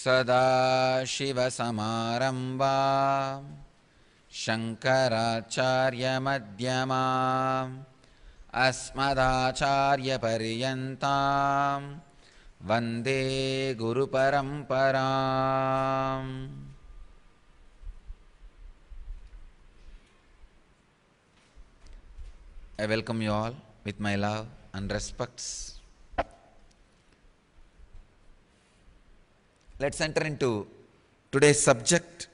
सदाशिवसमारम्भां शङ्कराचार्यमध्यमाम् अस्मदाचार्यपर्यन्तां वन्दे गुरुपरम्पराम्। I welcome you all with my love and respects. Let's enter into today's subject.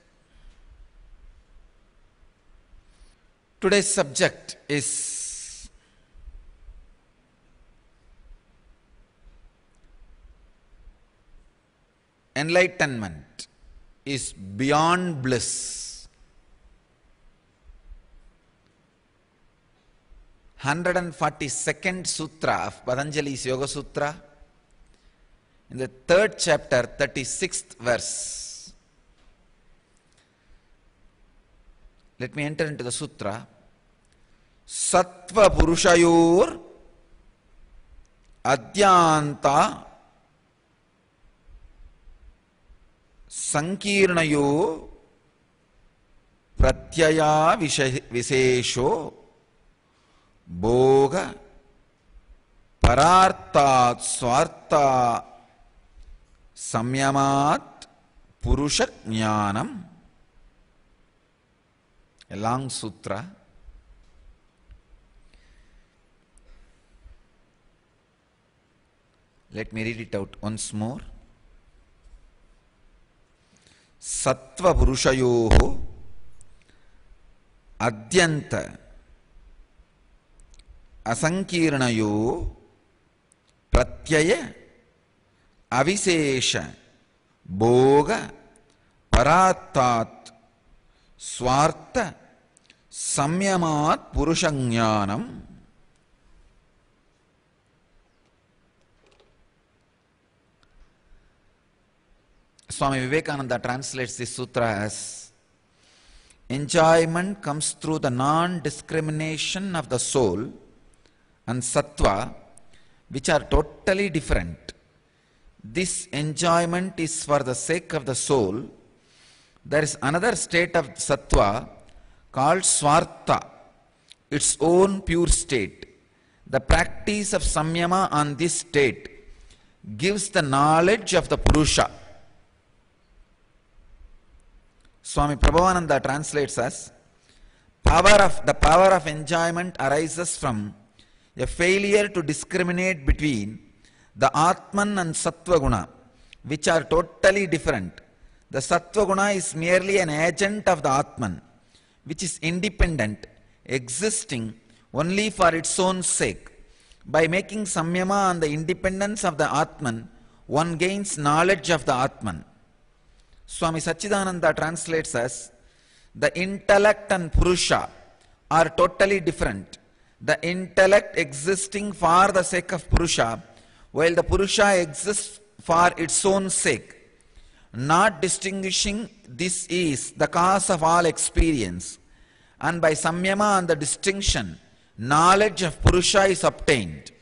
Today's subject is enlightenment is beyond bliss. 142nd Sutra of Patanjali's Yoga Sutra, in the 3rd chapter, 36th verse. Let me enter into the Sutra. Sattva Purushayor Adyanta Sankirnayo Pratyaya Visesho Bhoga Pararthat Swartha Samyamat Purusha Jnanam. A long sutra. Let me read it out once more. Sattva Purushayoho Adyanta Asankirnayo Pratyaya Avisesha Bhoga Parattat Swartha Samyamat Purushajnanam. Swami Vivekananda translates this sutra as: enjoyment comes through the non-discrimination of the soul and sattva, which are totally different. This enjoyment is for the sake of the soul. There is another state of sattva called swartha, its own pure state. The practice of samyama on this state gives the knowledge of the Purusha. Swami Prabhavananda translates as: the power of enjoyment arises from a failure to discriminate between the Atman and Sattva Guna, which are totally different. The Sattva Guna is merely an agent of the Atman, which is independent, existing only for its own sake. By making samyama on the independence of the Atman, one gains knowledge of the Atman. Swami Satchidananda translates as: the intellect and Purusha are totally different. The intellect existing for the sake of Purusha, while the Purusha exists for its own sake. Not distinguishing this is the cause of all experience, and by samyama on the distinction, knowledge of Purusha is obtained.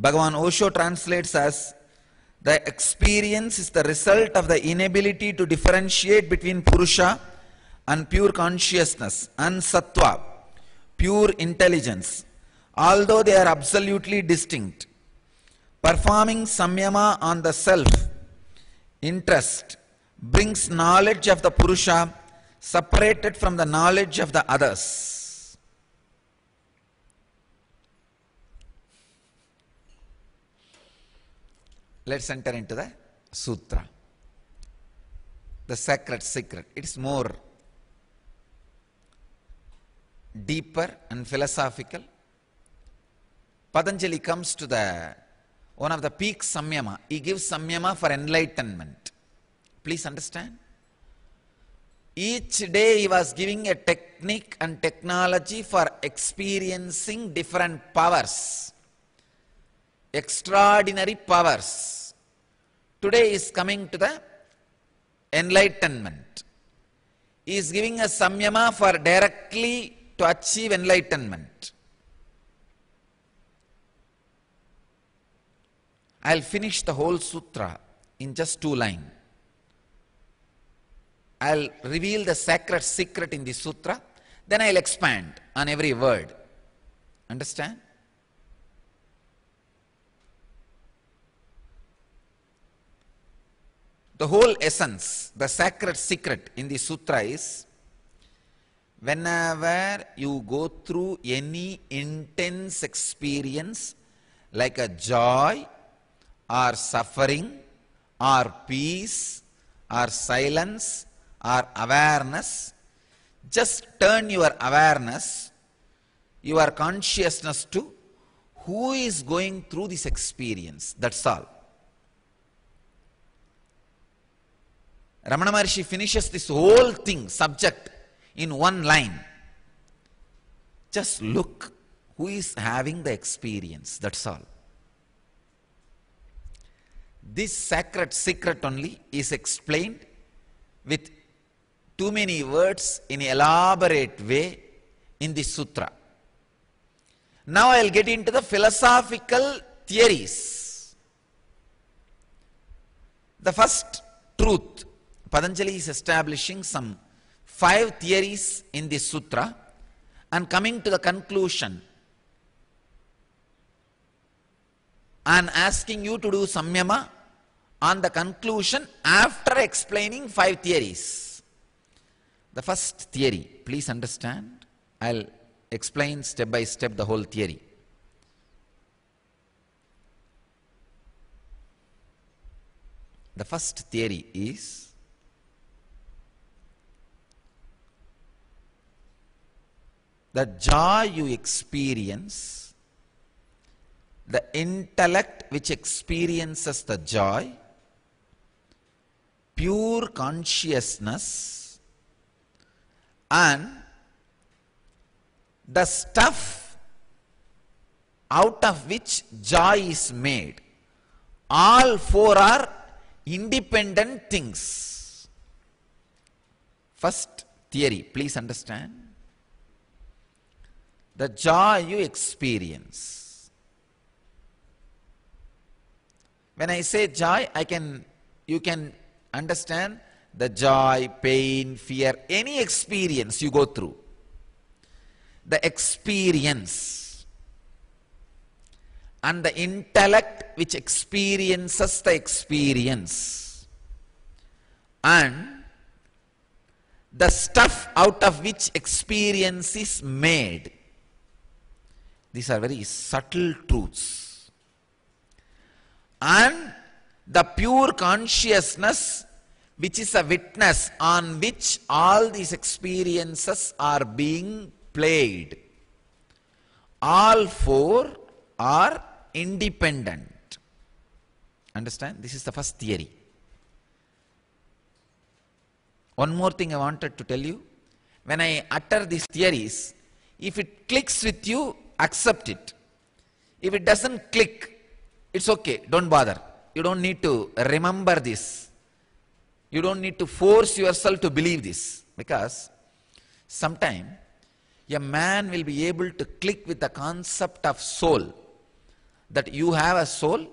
Bhagavan Osho translates as: the experience is the result of the inability to differentiate between Purusha and pure consciousness and Sattva, pure intelligence, although they are absolutely distinct. Performing samyama on the self interest brings knowledge of the Purusha separated from the knowledge of the others. Let's enter into the sutra, the sacred secret. It is more deeper and philosophical. Patanjali comes to one of the peak samyama. He gives samyama for enlightenment. Please understand. Each day he was giving a technique and technology for experiencing different powers, extraordinary powers. Today is coming to the enlightenment. He is giving a samyama for directly to achieve enlightenment. I'll finish the whole sutra in just 2 lines. I'll reveal the sacred secret in the sutra, then I'll expand on every word. Understand? The whole essence, the sacred secret in the sutra is, whenever you go through any intense experience like a joy or suffering or peace or silence or awareness, just turn your awareness, your consciousness to who is going through this experience. That's all. Ramana Maharshi finishes this whole thing, subject, in 1 line. Just look who is having the experience. That's all. This sacred secret only is explained with too many words in an elaborate way in the sutra. Now I'll get into the philosophical theories. The first truth, Patanjali is establishing some 5 theories in this sutra and coming to the conclusion and asking you to do samyama on the conclusion after explaining 5 theories. The first theory, please understand, I'll explain step by step the whole theory. The first theory is, the joy you experience, the intellect which experiences the joy, pure consciousness, and the stuff out of which joy is made, all 4 are independent things. First theory, please understand. The joy you experience. When I say joy, you can understand the joy, pain, fear, any experience you go through. The experience and the intellect which experiences the experience, and the stuff out of which experience is made. These are very subtle truths. And the pure consciousness which is a witness on which all these experiences are being played. All 4 are independent. Understand? This is the first theory. One more thing I wanted to tell you. When I utter these theories, if it clicks with you, accept it. If it doesn't click, it's okay, don't bother. You don't need to remember this. You don't need to force yourself to believe this. Because sometime a man will be able to click with the concept of soul, that you have a soul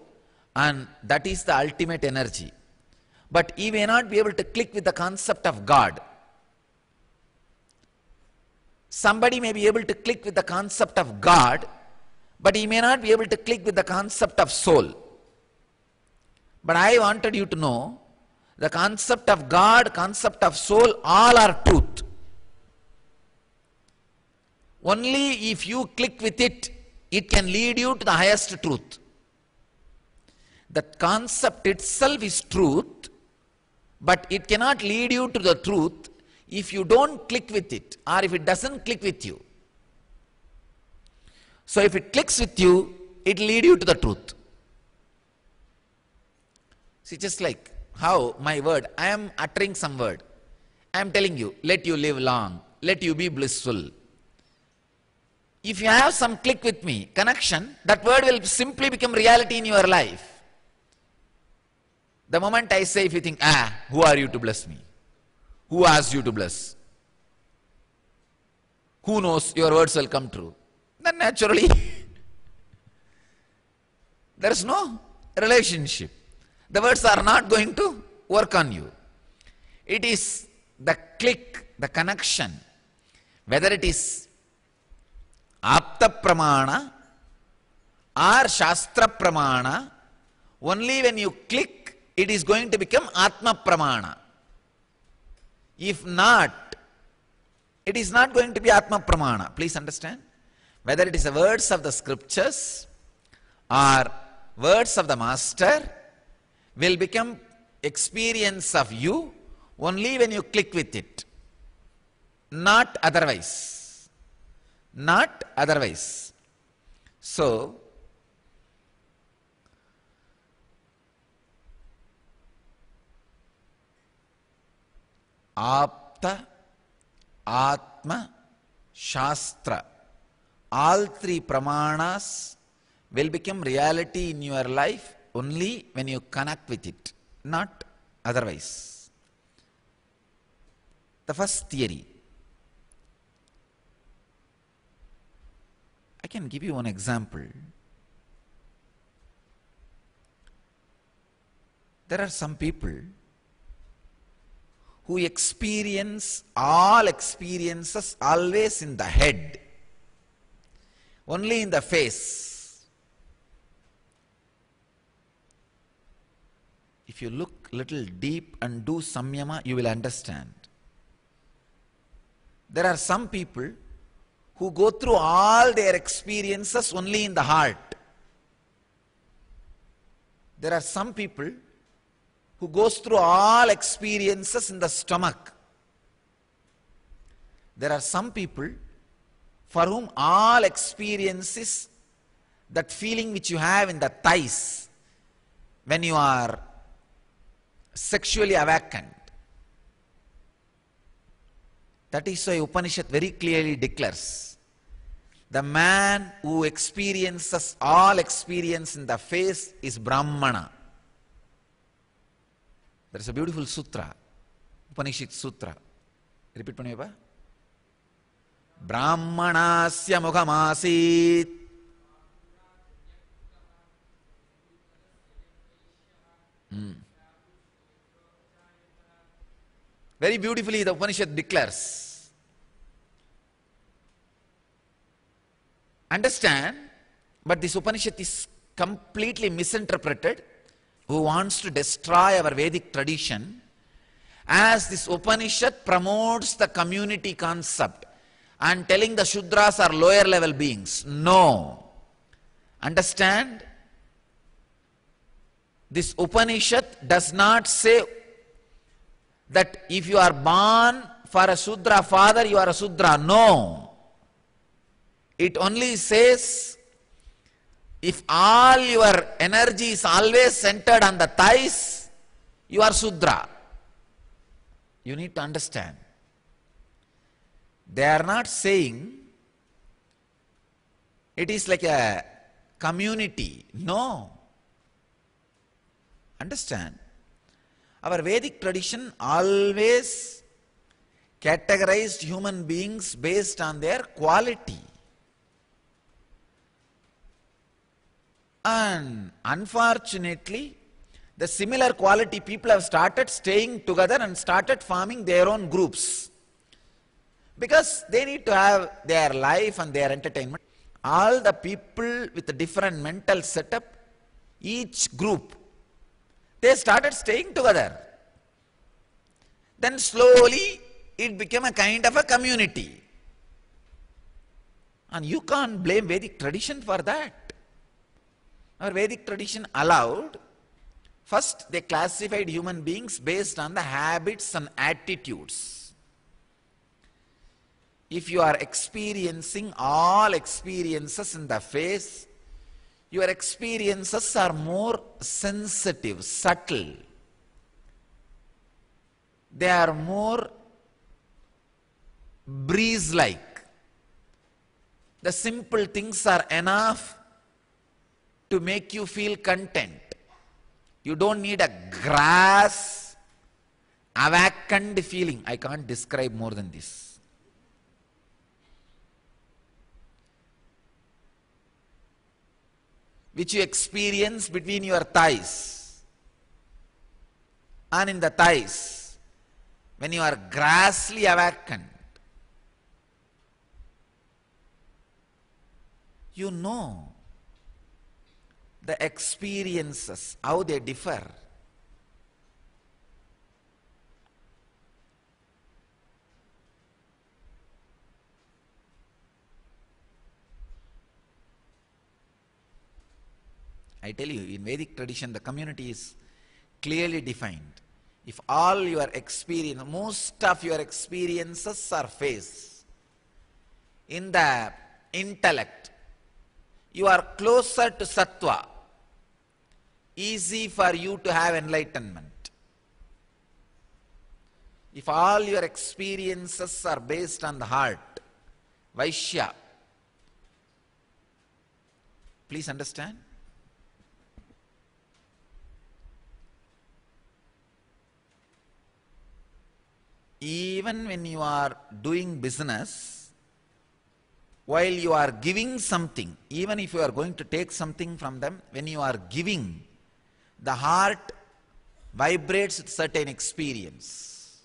and that is the ultimate energy. But he may not be able to click with the concept of God. Somebody may be able to click with the concept of God, but he may not be able to click with the concept of soul. But I wanted you to know, the concept of God, concept of soul, all are truth. Only if you click with it, it can lead you to the highest truth. The concept itself is truth, but it cannot lead you to the truth if you don't click with it, or if it doesn't click with you. So if it clicks with you, it will lead you to the truth. See, just like how my word, I am uttering some word. I am telling you, let you live long, let you be blissful. If you have some click with me, connection, that word will simply become reality in your life. The moment I say, if you think, who are you to bless me? Who asked you to bless? Who knows your words will come true? Then naturally, there is no relationship. The words are not going to work on you. It is the click, the connection, whether it is Apta Pramana or Shastra Pramana, only when you click, it is going to become Atma Pramana. If not, it is not going to be Atma Pramana. Please understand. Whether it is the words of the scriptures or words of the master will become experience of you only when you click with it. Not otherwise. Not otherwise. So, Apta, Atma, Shastra, all three pramanas will become reality in your life only when you connect with it, not otherwise. The first theory. I can give you one example. There are some people who experience all experiences always in the head, only in the face. If you look little deep and do samyama, you will understand. There are some people who go through all their experiences only in the heart. There are some people who goes through all experiences in the stomach. There are some people for whom all experiences, that feeling which you have in the thighs when you are sexually awakened. That is why Upanishad very clearly declares, the man who experiences all experience in the face is Brahmana. There is a beautiful sutra, Upanishad sutra. Repeat panniyapa. Brahmanasya mukhamasit. Very beautifully the Upanishad declares. Understand, but this Upanishad is completely misinterpreted. Who wants to destroy our Vedic tradition, as this Upanishad promotes the community concept and telling the Shudras are lower level beings. No. Understand? This Upanishad does not say that if you are born for a Shudra father, you are a Shudra. No. It only says, if all your energy is always centered on the thighs, you are Shudra. You need to understand. They are not saying it is like a community. No. Understand? Our Vedic tradition always categorized human beings based on their quality. And unfortunately, the similar quality people have started staying together and started forming their own groups. Because they need to have their life and their entertainment. All the people with a different mental setup, each group, they started staying together. Then slowly it became a kind of a community. And you can't blame Vedic tradition for that. Our Vedic tradition allowed, first they classified human beings based on the habits and attitudes. If you are experiencing all experiences in the face, your experiences are more sensitive, subtle. They are more breeze-like. The simple things are enough to make you feel content. You don't need a grass, awakened feeling. I can't describe more than this. Which you experience between your thighs. and in the thighs, when you are grassly awakened, you know the experiences, how they differ. I tell you, in Vedic tradition, the community is clearly defined. If all your experience, most of your experiences are phase, in the intellect, you are closer to sattva, easy for you to have enlightenment. If all your experiences are based on the heart, Vaishya, please understand. Even when you are doing business, while you are giving something, even if you are going to take something from them, when you are giving, the heart vibrates with certain experience.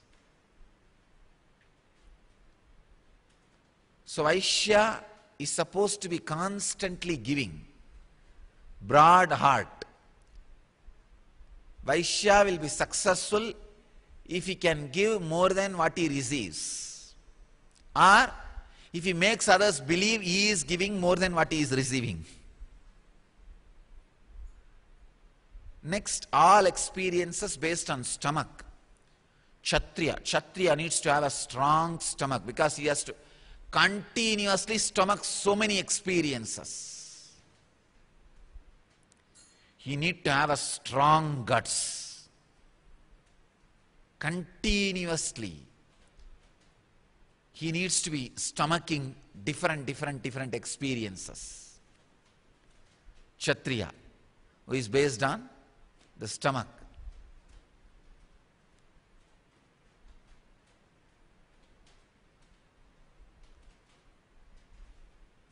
So Vaishya is supposed to be constantly giving, broad heart. Vaishya will be successful if he can give more than what he receives, or if he makes others believe he is giving more than what he is receiving. Next, all experiences based on stomach. Kshatriya needs to have a strong stomach because he has to continuously stomach so many experiences. He needs to have a strong guts. Continuously, he needs to be stomaching different experiences. Kshatriya, who is based on the stomach.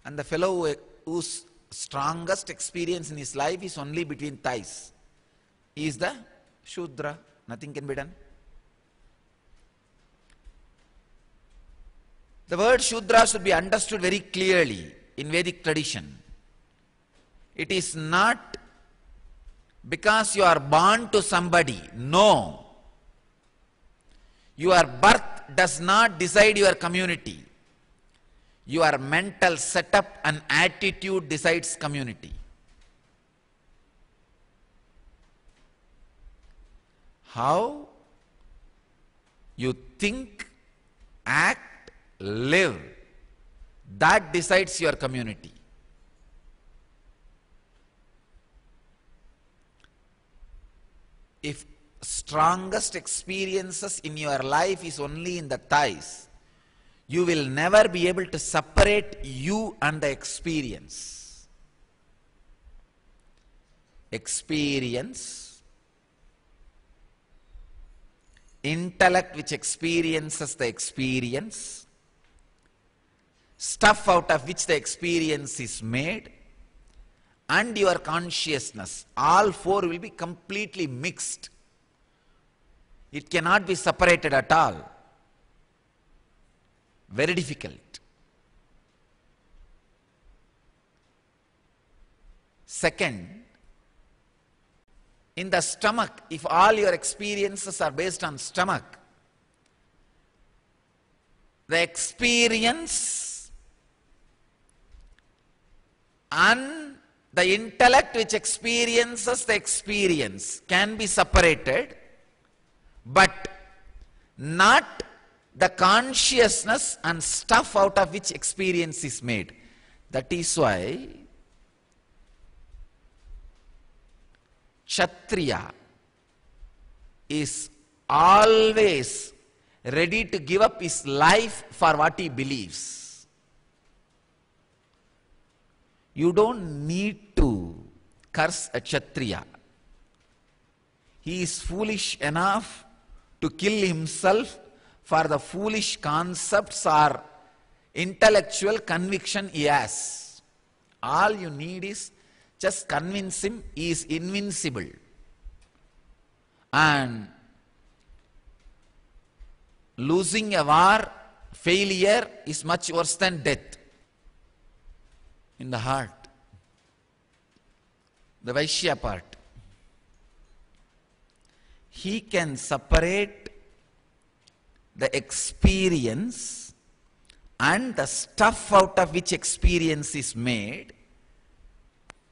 And the fellow whose strongest experience in his life is only between thighs, he is the Shudra. Nothing can be done. The word Shudra should be understood very clearly in Vedic tradition. It is not because you are born to somebody. No. Your birth does not decide your community. Your mental setup and attitude decides community. How you think, act, live, that decides your community. If strongest experiences in your life is only in the thighs, you will never be able to separate you and the experience. Experience, intellect which experiences the experience, stuff out of which the experience is made, and your consciousness, all four will be completely mixed. It cannot be separated at all. Very difficult. Second, in the stomach, if all your experiences are based on stomach, the experience and the intellect which experiences the experience can be separated, but not the consciousness and stuff out of which experience is made. That is why Kshatriya is always ready to give up his life for what he believes. You don't need to curse a Kshatriya. He is foolish enough to kill himself for the foolish concepts or intellectual conviction he has. All you need is just convince him he is invincible. And Losing a war, failure is much worse than death in the heart. The Vaishya part. He can separate the experience and the stuff out of which experience is made,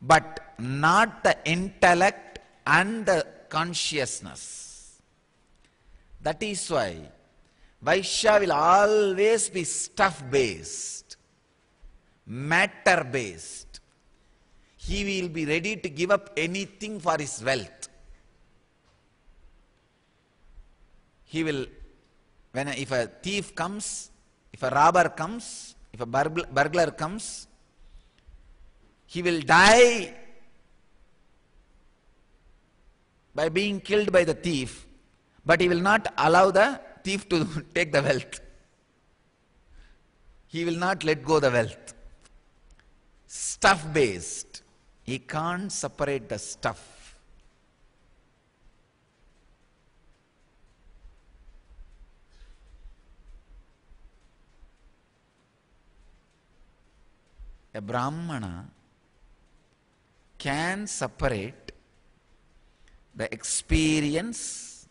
but not the intellect and the consciousness. That is why Vaishya will always be stuff-based, matter-based. He will be ready to give up anything for his wealth. He will, if a thief comes, if a robber comes, if a burglar comes, he will die by being killed by the thief, but he will not allow the thief to take the wealth. He will not let go the wealth. Stuff-based. He can't separate the stuff. A Brahmana can separate the experience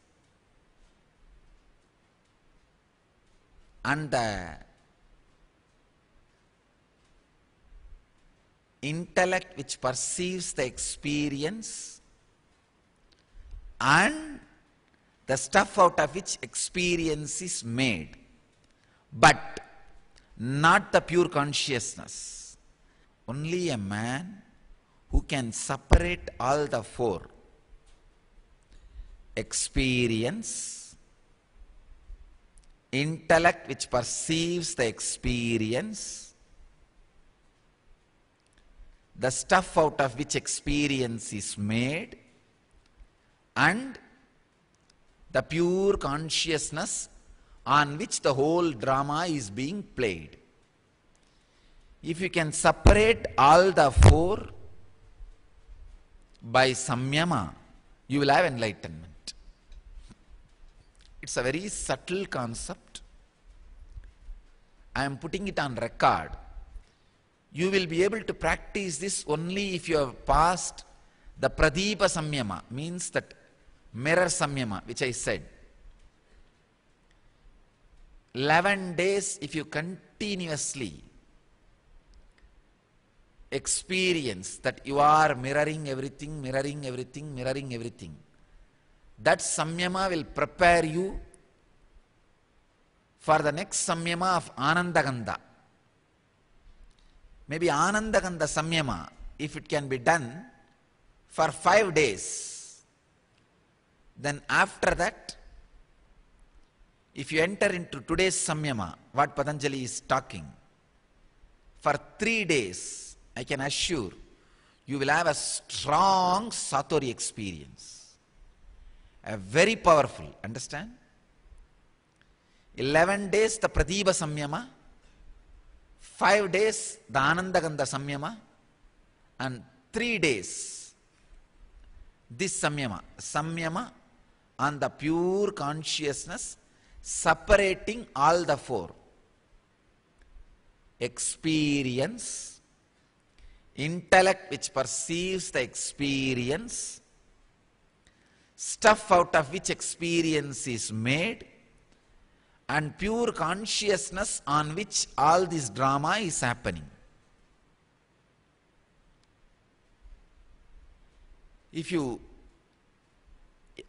and the intellect which perceives the experience and the stuff out of which experience is made, but not the pure consciousness. Only a man who can separate all the four: experience, intellect which perceives the experience, the stuff out of which experience is made, and the pure consciousness on which the whole drama is being played. If you can separate all the four by samyama, you will have enlightenment. It's a very subtle concept. I am putting it on record. You will be able to practice this only if you have passed the Pradeepa Samyama, means that mirror Samyama, which I said. 11 days, if you continuously experience that you are mirroring everything, mirroring everything, mirroring everything, that Samyama will prepare you for the next Samyama of Anandagandha. Maybe Anandagandha Samyama, if it can be done for 5 days, then after that, if you enter into today's Samyama, what Patanjali is talking, for 3 days, I can assure you will have a strong Satori experience. A very powerful, understand? 11 days the Pradeepa Samyama, 5 days the Anandagandha Samyama, and 3 days this Samyama. Samyama on the pure consciousness, separating all the four: experience, intellect which perceives the experience, stuff out of which experience is made, and pure consciousness on which all this drama is happening. If you,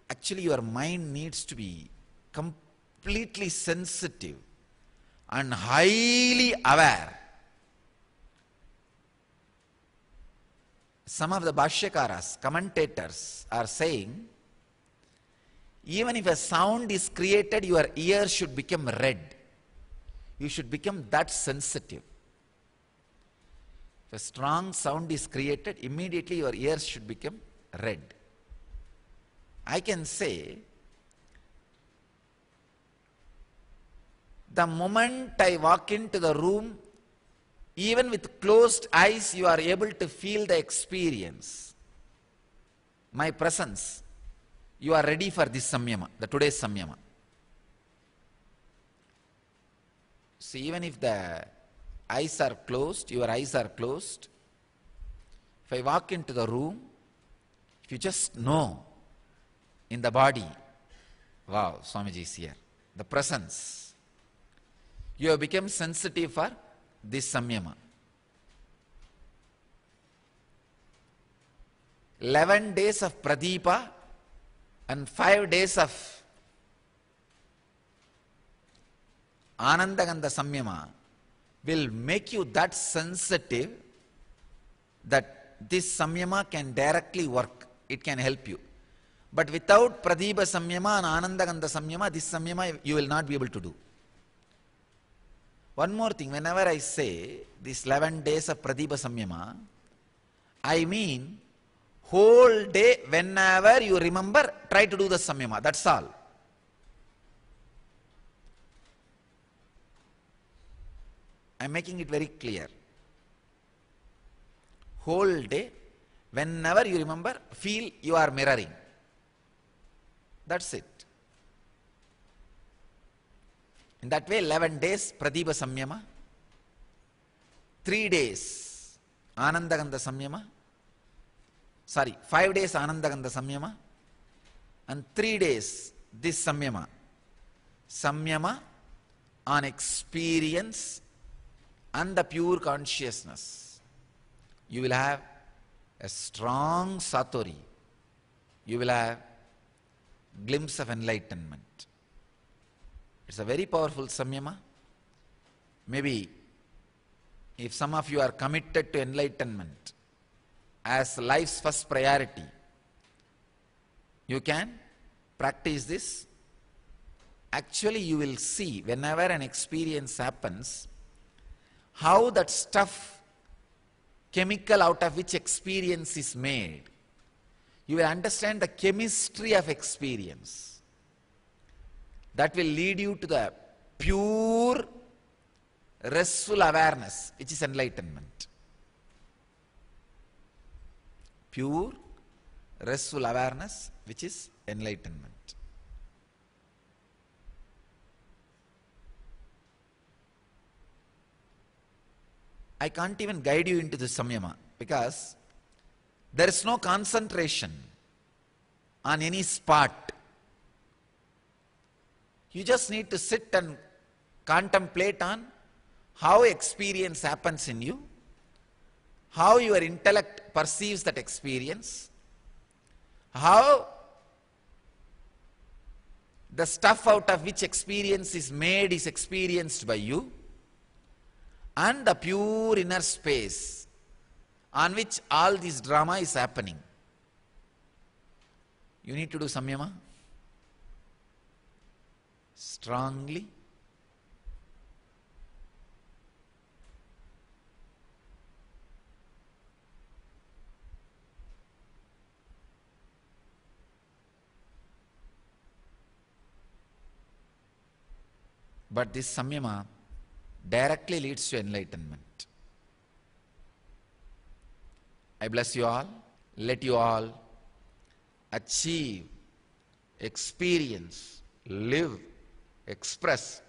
actually your mind needs to be completely sensitive and highly aware. Some of the Bhashyakaras, commentators, are saying, even if a sound is created, your ear should become red. You should become that sensitive. If a strong sound is created, immediately your ears should become red. I can say, the moment I walk into the room, even with closed eyes, you are able to feel the experience. My presence. You are ready for this Samyama, the today's Samyama. So even if the eyes are closed, your eyes are closed, if I walk into the room, if you just know in the body, wow, Swamiji is here, the presence, you have become sensitive for this samyama. 11 days of Pradeepa and 5 days of Anandagandha Samyama will make you that sensitive that this Samyama can directly work. It can help you. But without Pradeepa Samyama and Anandagandha Samyama, this Samyama you will not be able to do. One more thing, whenever I say these 11 days of Pradeepa Samyama, I mean whole day, whenever you remember, try to do the Samyama. That's all. I am making it very clear. Whole day, whenever you remember, feel you are mirroring. That's it. In that way, 11 days Pradeepa Samyama, 3 days Anandagandha Samyama, 5 days Anandagandha Samyama, and 3 days this Samyama. Samyama on experience and the pure consciousness. You will have a strong satori. You will have glimpse of enlightenment. It's a very powerful samyama. Maybe if some of you are committed to enlightenment as life's first priority, you can practice this. Actually, you will see whenever an experience happens, how that stuff, chemical out of which experience is made. You will understand the chemistry of experience. That will lead you to the pure, restful awareness, which is enlightenment. Pure, restful awareness, which is enlightenment. I can't even guide you into the samyama because there is no concentration on any spot. You just need to sit and contemplate on how experience happens in you, how your intellect perceives that experience, how the stuff out of which experience is made is experienced by you, and the pure inner space on which all this drama is happening. You need to do samyama strongly. But this samyama directly leads to enlightenment. I bless you all. Let you all achieve, experience, live, express,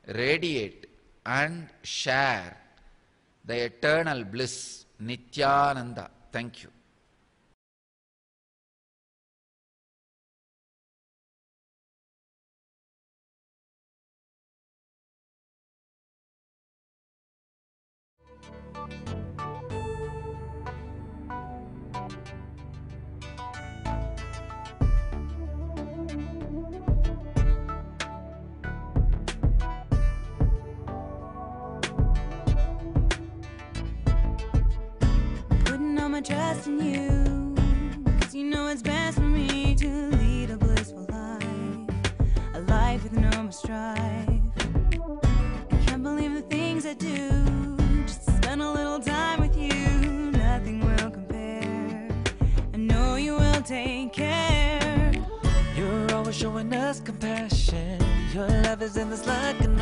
radiate and share the eternal bliss, Nityananda. Thank you. Putting all my trust in you, 'cause you know it's best for me to lead a blissful life, a life with no more strife. I can't believe the things I do, just to spend a little time with you. Nothing will compare. I know you will take care. You're always showing us compassion. Your love is endless like an